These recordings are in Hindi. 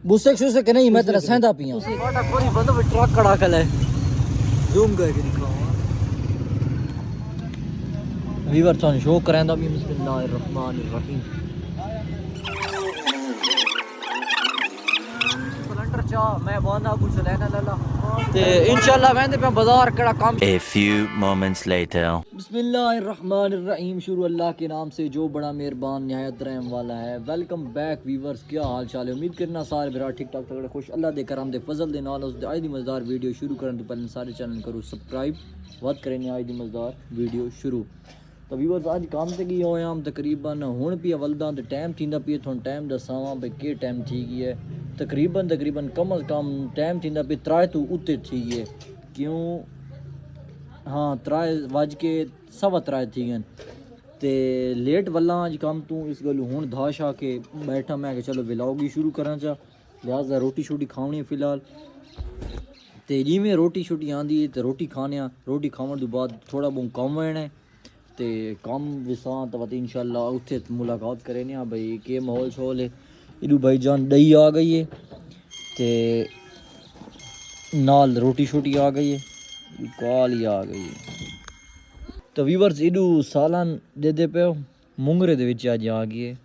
बुसे शुसे के नहीं मैं तेरा सहंदा पिया आटा कोरी बंद में ट्रक खड़ा कर ले जूम करके दिखाऊंगा वीवर तो शो करांदा भी बिस्मिल्लाहिर्रहमानिर्रहीम सिलेंडर चा मैं बांधा कुछ लेना लला ते इंशाल्लाह वेंदे पे बाजार कड़ा काम A few moments later बिस्मिल्लाहिर्रहमानिर्रहीम शुरू अल्लाह के नाम से जो बड़ा मेहरबान निहायत रहम वाला है। वेलकम बैक वीवर्स, क्या हाल चाल है? उम्मीद करना सारे बिरा ठीक ठाक तगड़े खुश अल्लाह दे करम दे फजल दे नाल उस दे आज दी मजेदार वीडियो शुरू करने तो पहले सारे चैनल करो सब्सक्राइब वत करें आज दी मजेदार वीडियो शुरू। तो वीवर्स आज काम ते गई होया हम तकरीबन हुण पी वलदा ते टाइम थींदा पी थोन टाइम दसावां भाई के टाइम थी गई है तकरीबन कम अज कम टाइम थींदा पी 3 तो उत्ते थी गई क्यों हाँ 3 बज के 3:15 थी गए ते लेट वल्ला अज कम तू इस गल हुण धाश आके बैठा मैं कि चलो व्लॉग ही शुरू करा चा लिहाजा रोटी शोटी खानी फिलहाल ते जिमें रोटी शोटी आंदी है तो रोटी खाने रोटी खाने तो बाद थोड़ा बहुत कम होना है ते कम विसा तो इंशाल्लाह उत्थे मुलाकात करें भाई के माहौल शोल है। इडू भाई जान दही आ गई है ते नाल रोटी शोटी आ गई है काली आ गई है। तो वीवर्स इडू सालन दे पे मुंगरे दे विच अज आ गई है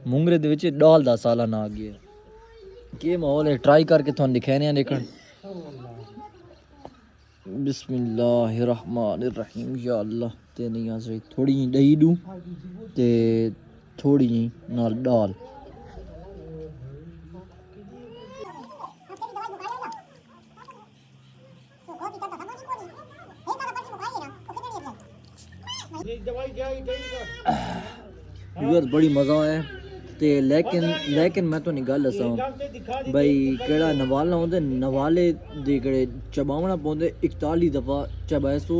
मुंगरे दे विच दाल दा सालन आ गया के माहौल है ट्राई करके थोन दिखाने देखन बिस्मिल्लाहिर्रहमानिर्रहीम या अल्लाह ते नहीं आ सही थोड़ी जी दही दूं ते थोड़ी जी नाल दाल बड़ी मज़ा है ते लेकिन मैं तो नहीं गल दसा भाई केड़ा नवाला होंदे नवाले दे केड़े चबावना पौंदे 41 दफ़ा चबाएसो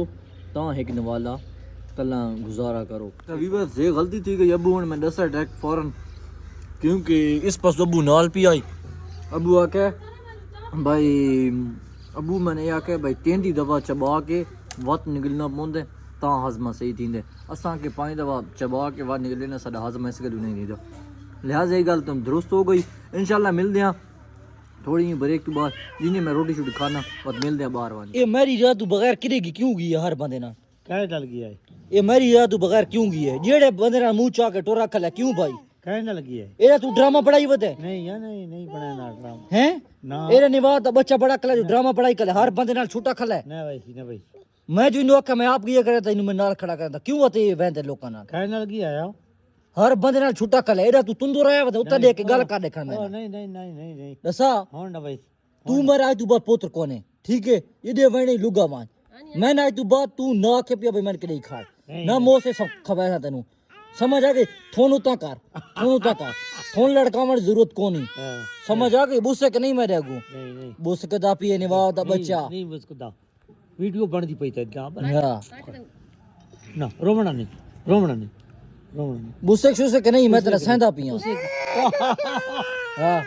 ता एक नवाला कला गुजारा करो। तो वीवर्स ये गलती थी कि अबू मैं दसा डायरेक्ट फौरन क्योंकि इस पास अबू नाल पी आई अबू आके भाई अबू मैंने आके भाई 33 दफ़ा चबा के वत निकलना पौंदे ता हजमा सही थींदे असां के 5 दफ़ा चबा के बाद निकले ना साडा हजमा इस गल नहीं थींदा लिहाजा ये गल तुम दुरुस्त हो गई। इंशाल्लाह मिलते हैं थोड़ी ब्रेक के बाद जिन्हें मैं रोटी शोटी खाना बाद मिलते हैं बाहर वाली। ये मेरी रात तू बगैर किरेगी क्यों गई है हर बंदे ना क्या डल गया है ये मेरी रात तू बगैर क्यों गई है जेड़े बंदे ना मुंह चा के टोरा खला क्यों भाई क्या डल गया है एरा तू ड्रामा पढ़ाई बते नहीं यार नहीं बनाया ना ड्रामा हैं ना एरा निवात बच्चा बड़ा कला जो ड्रामा पढ़ाई कला हर बंदे नाल छूटा खला है ना भाई मैं जो इनो आखा मैं आप ये करे ता इनु मैं नाल खड़ा करदा क्यों आते वहंदे लोकां नाल क्या डल गया है हर बंदे नाल छूटा खला एरा तू तुंदो रहा है उता देख के गल कर देखा मैं नहीं दसा हों ना भाई तू मेरा आज तू बात पुत्र कौन है ठीक है ये दे वणे लुगा मान मैं ना तू बात तू ना के पिया भाई मन के नहीं खा ना मो से सब खवाया तेनु समझ आ गई थोन उता कर थोन लड़कावन जरूरत कोनी समझ आ गई बुसे के नहीं मैं रहगू नहीं बुस के दा पिए निवाद बच्चा नहीं बस को दा वीडियो बनती पई ता हां ना रोवना नहीं बुसे शुसे के नहीं मैं तेरा सहंदा पिया हां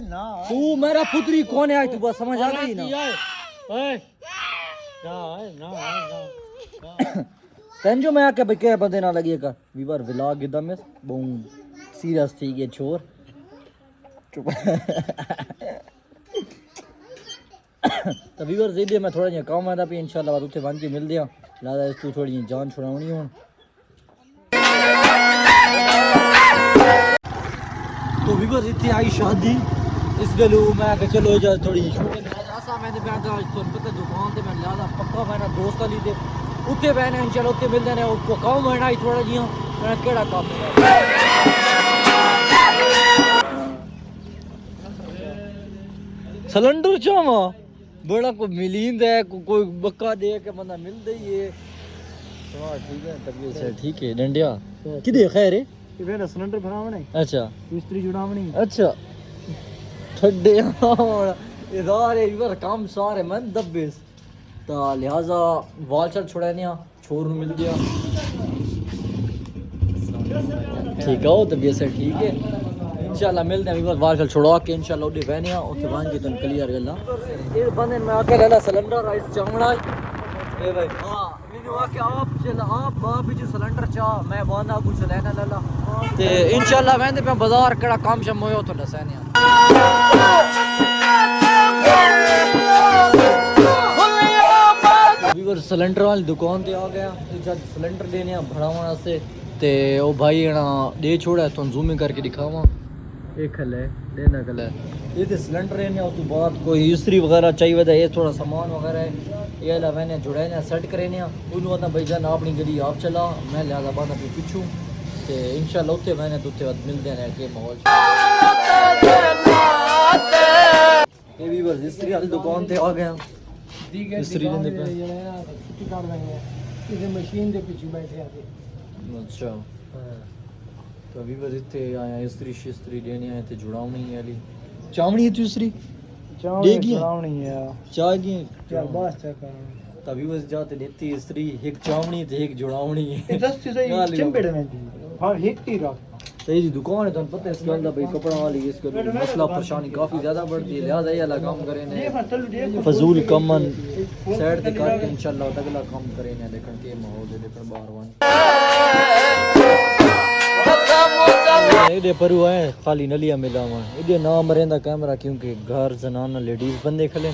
ना तू मेरा पुत्री कौन है आज तू बस समझ आ गई ना ना तन जो मैं आके के बंदे ना लगेगा वीवर व्लॉग एकदम में बहुत सीरियस थी ये छोर चुप तो वीवर ज़िदे मैं थोड़ा जिहा काम आंदा पे इंशाल्लाह बाद उथे वन के मिलदे हां लादा तू थोड़ी जी जान छुड़ावनी हुन। तो वीवर इतनी आई शादी इस गलू मैं के चलो जा थोड़ी शूटिंग ऐसा मैंने बैठा आज तो पता दुकान ते मैं लादा पक्का मैंने दोस्त ली दे उत्ते बहने इंशाल्लाह उत्ते मिलदे ने उसको काम होना ही थोड़ा जिया मैं केड़ा काम है सिलेंडर चावा बड़ा को मिलींद है कोई बक्का दे के बंदा मिलदे ही है हां ठीक है तबीयत से ठीक है डंडिया किदे खैर है इवेन सिलेंडर भरावना है अच्छा मिस्त्री जुड़ावनी अच्छा ठड्डे इधर इधर काम सारे मन दब्बेस ता लिहाजा वाल चल छुड़ाने छोर मिल गया ठीक है तबीयत से ठीक है इंशाल्लाह मिलते हैं बस वाल चल छुड़ा के इंशाल्लाह उडे बहने उथे वन के तन क्लियर गल्ला ये बंदे में आके लेला सिलेंडर राइस चावड़ा ए भाई हां मैंने आके आप चला आप बाप जी सिलेंडर चा मैं बांधा कुछ लेना लला ते इंशाल्लाह वेंदे पे बाजार केड़ा काम शम होयो तो दसने वीवर सिलेंडर वाली दुकान ते आ गया जब सिलेंडर लेने भरावन वास्ते ते ओ भाई ना दे छोड़ा तो जूम करके दिखावा एक हल है देना कल है ये तो सिलेंडर है उस बाद कोई इस्त्री वगैरह चाहिए था ये थोड़ा सामान वगैरह है ये ला मैंने जुड़ाने सेट करेने उन्होंने भाई जान अपनी गली आप चला मैं लिहाजा बाद अपनी पिछू तो इंशाल्लाह उत्ते मैंने तो उत्ते बाद मिलते हैं के माहौल ये भी बस इस्त्री वाली दुकान पे आ गया इस्त्री लेने पे छुट्टी काट देंगे इसे मशीन दे पीछे बैठे आके अच्छा तो अभी बस इतने आया इस्त्री शिस्त्री देने आए थे जुड़ावनी वाली चावनी है तू इस्त्री देगी चावनी है चागी यार बस चेक तभी बस जाते लेती इस्त्री एक चावनी थे एक जुड़ावनी है दस्ती से चिंबड़ में थी हां हिट्टी रख तो ये दुकान है तो पता है इसके अंदर भाई कपड़ा वाली इसका मसला परेशानी काफी ज्यादा बढ़ती है लिहाजा ये अलग काम करें ने फजूल कमन साइड ते करके इंशाल्लाह अगला काम करें ने देखन के माहौल दे देखन बाहर इधे परू है खाली नलिया मिला हुआ इधे नाम रहंदा कैमरा क्योंकि घर जनाना लेडीज बंदे खले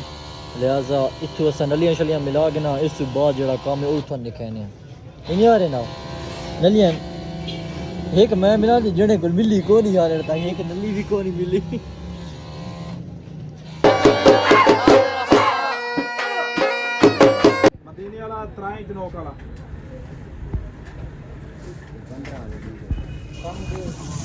लिहाजा इथु अस नलियां शलियां मिला के ना इस बाद जेड़ा काम है उथों दिखाने इन यार ना नलियां एक मैं मिला जने को मिली को नहीं यार था एक नली भी को नहीं मिली मदीने वाला 3 दिनों का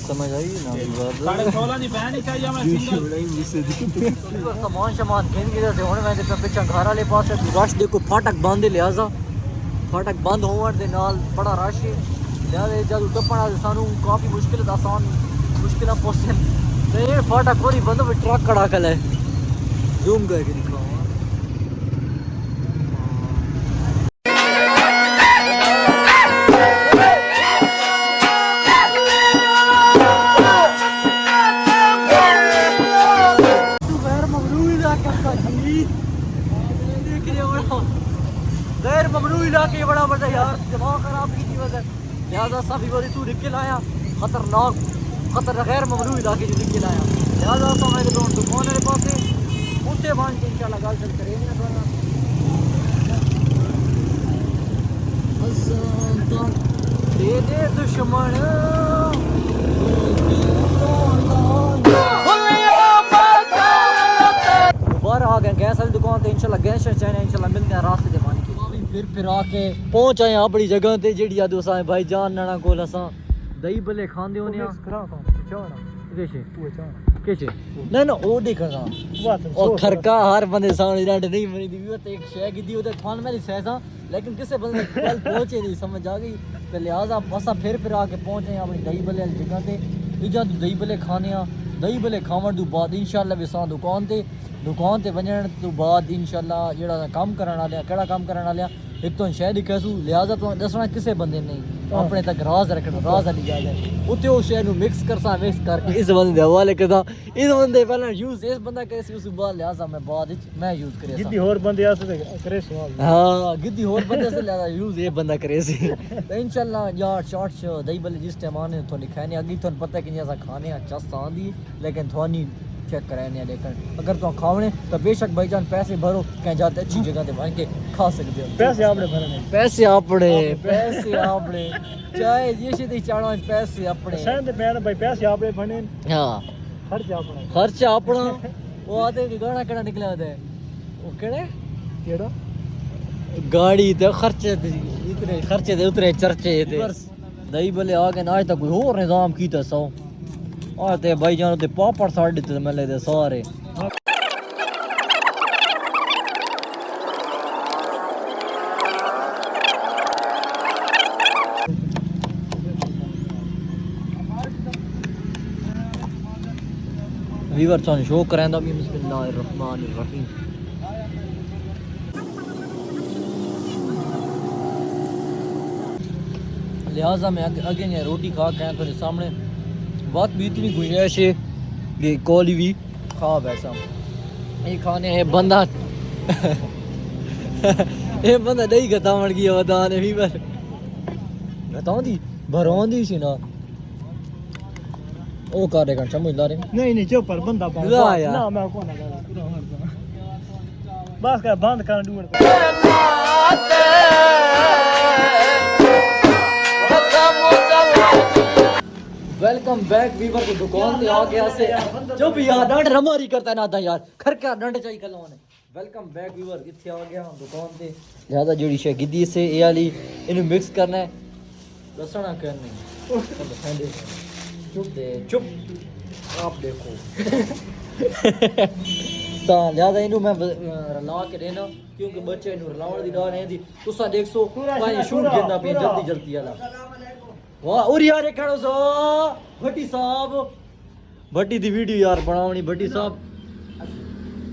समझ आई ना बात 16.5 नहीं बहन ही चाहिए मैं सिंगल सामान सामान खेन के जैसे होने मैं पे पीछे घर वाले पास रश देखो फाटक बांधे लिहाजा फाटक बंद होने दे नाल बड़ा रश है लिहाजा जब टप्पना सानू काफी मुश्किल आसान मुश्किल पहुंचन ते ये फाटक पूरी बंद में ट्रक खड़ा कल है जूम करके दिखाओ गैर ममनू इलाके बड़ा बड़ा यार दिमाग खराब की थी वजह लिहाजा सभी बोली तू निकल आया खतर गैर ममनू इलाके जो निकल आया लिहाजा तो मैं तो दुकान मेरे पास उत्ते बांध के इंशाल्लाह गाल चल करेंगे ना दोनों दे दे दुश्मन दोबारा आ गए गैस वाली दुकान तो इंशाल्लाह गैस चाहिए इंशाल्लाह मिलते हैं रास्ते के पानी के फिर आके पहुंच आए अपनी जगह ते जेड़ी याद असा भाई जान नाना कोल असा दही भले खांदे होने ना ना ओ देखना और खरका हर बंदे सामने रट नहीं बनी दी वो एक शय कीती ओते खान में सहसा लेकिन किसी बंदे कल पहुंचे नहीं समझ आ गई तो लिहाजा असा फिर आके पहुंचे अपनी दही भले वाली जगह ते इजा दही भले खाने दही भले खावन तो बाद इंशाल्लाह विसा दुकान ते वजन तो बाद इंशाल्लाह जेड़ा काम करने वाले केड़ा काम करने वाले एक तो शहर दिखासू लिहाजा तो दसना किसी बंदे नहीं अपने तक राज रखना राज वाली गल है उत्ते उस शहर नु मिक्स करके इस बंदे दे हवाले करदा इस बंदे पहला यूज इस बंदा कैसे उस बाद लिहाजा मैं बाद मैं यूज करे गिद्दी और बंदे आसे करे सवाल हां गिद्दी और बंदे से लिहाजा यूज ये बंदा करे सी तो इंशाल्लाह यार शॉर्ट्स दही बल्ले जिस टाइम आने तो लिखाने अगी तो पता है कि जैसा खाने चस्त आंदी लेकिन थोनी चेक कराने लेकिन अगर तो खावने तो बेशक भाईजान पैसे भरो कहीं जाते अच्छी जगह पे भाई के खा सकते हो पैसे आपने भरने पैसे आपने चाहे ये सीधे चाड़ो पैसे अपने सेंध पैन भाई पैसे आपने भरने हां खर्चा अपना वो आते गाना केड़ा निकला होता है वो केड़ा गाड़ी ते खर्चे इतने खर्चे दे उतरे चर्चे थे दही भले आके आज तक कोई और निजाम कीता सौ आते भाईजान ते पापड़ साड़ दिते मेले दे सारे वीवर थानू शो करांदा भी बिस्मिल्लाहिर्रहमानिर्रहीम लिहाजा मैं आगे ने रोटी खा के आया तेरे सामने बात भी इतनी गुंजाइश है कि कॉली भी खा वैसा ये खाने है बंदा ਇਹ ਬੰਦਾ ਨਹੀਂ ਗਤਾਵਣ ਕੀ ਬਤਾ ਨੇ ਵੀ ਪਰ ਗਤਾਉਂਦੀ ਭਰੋਂਦੀ ਸੀ ਨਾ ਉਹ ਕਰੇਗਾ ਸਮਝਦਾ ਰੇ नहीं नहीं चुप पर बंदा पाओ ला यार। ना मैं को ना पूरा हरदा बस कर बंद कर डूड वेलकम बैक वीवर को दुकान पे आ गया से जो भी यार डंड रमारी करता ना था यार खर क्या डंड चाहिए कलाने वेलकम बैक वीवर इथे आ गया हम दुकान पे ज्यादा जेडी शे गिद्दी से ए वाली इनु मिक्स करना है दसना करने चुप दे चुप आप देखो ਤਾਂ ਲਿਆਦਾ ਇਹਨੂੰ ਮੈਂ ਰਲਾ ਕੇ ਦੇਣਾ ਕਿਉਂਕਿ ਬੱਚੇ ਨੂੰ ਰਲਾਉਣ ਦੀ ਡਰ ਨਹੀਂ ਦੀ ਤੁਸੀਂ ਦੇਖੋ ਭਾਈ ਸ਼ੂਟ ਗਿੰਦਾ ਪਿਆ ਜਲਦੀ ਜਲਦੀ ਵਾਲਾ ਵਾਹ ਔਰ ਯਾਰ ਇਹ ਖੜੋ ਸੋ ਭੱਟੀ ਸਾਹਿਬ ਭੱਟੀ ਦੀ ਵੀਡੀਓ ਯਾਰ ਬਣਾਉਣੀ ਭੱਟੀ ਸਾਹਿਬ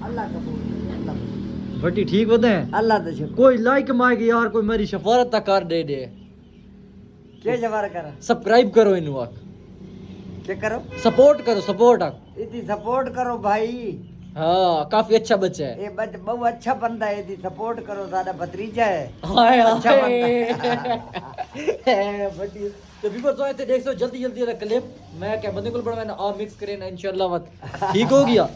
अल्लाह कबूल भट्टी ठीक होते हैं अल्लाह तो शुक्र कोई लाइक मांगे यार कोई मेरी शफारत तक कर दे दे के जवार कर सब्सक्राइब करो इनु आक के करो सपोर्ट करो सपोर्ट आक इतनी सपोर्ट करो भाई हाँ काफी अच्छा बच्चा है ये बहुत अच्छा बंदा है इतनी सपोर्ट करो दादा भतीजा है हाय अच्छा हाय भट्टी तो भी तो आते देख सो जल्दी जल्दी वाला क्लिप मैं क्या बंदे को बड़ा मैंने आ मिक्स करे ना इंशाल्लाह मत ठीक हो गया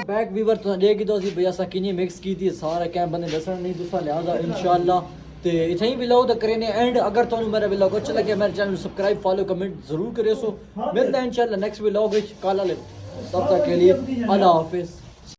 बैक वीवर तो देखी तो ਅਸੀਂ ਭਈਆ ਸਕਿਨੀ ਮਿਕਸ ਕੀਤੀ ਸਾਰਾ ਕੈਮ ਬੰਦੇ ਦੱਸਣ ਨਹੀਂ ਤੁਸੀਂ ਲਿਆਦਾ ਇਨਸ਼ਾਅੱਲਾ ਤੇ ਇਥੇ ਹੀ ਵਲੌਗ ਦਾ ਕਰਨੇ ਐਂਡ ਅਗਰ ਤੁਹਾਨੂੰ ਮੇਰਾ ਵਲੌਗ ਅੱਛਾ ਲੱਗੇ ਮੇਰੇ ਚੈਨਲ ਨੂੰ ਸਬਸਕ੍ਰਾਈਬ ਫॉलो ਕਮੈਂਟ ਜ਼ਰੂਰ ਕਰਿਓ ਸੋ ਮਿਲਦੇ हैं इंशाल्लाह नेक्स्ट वलॉग ਵਿੱਚ ਕੱਲ ਵਾਲੇ तब तक के लिए अल्लाह हाफिज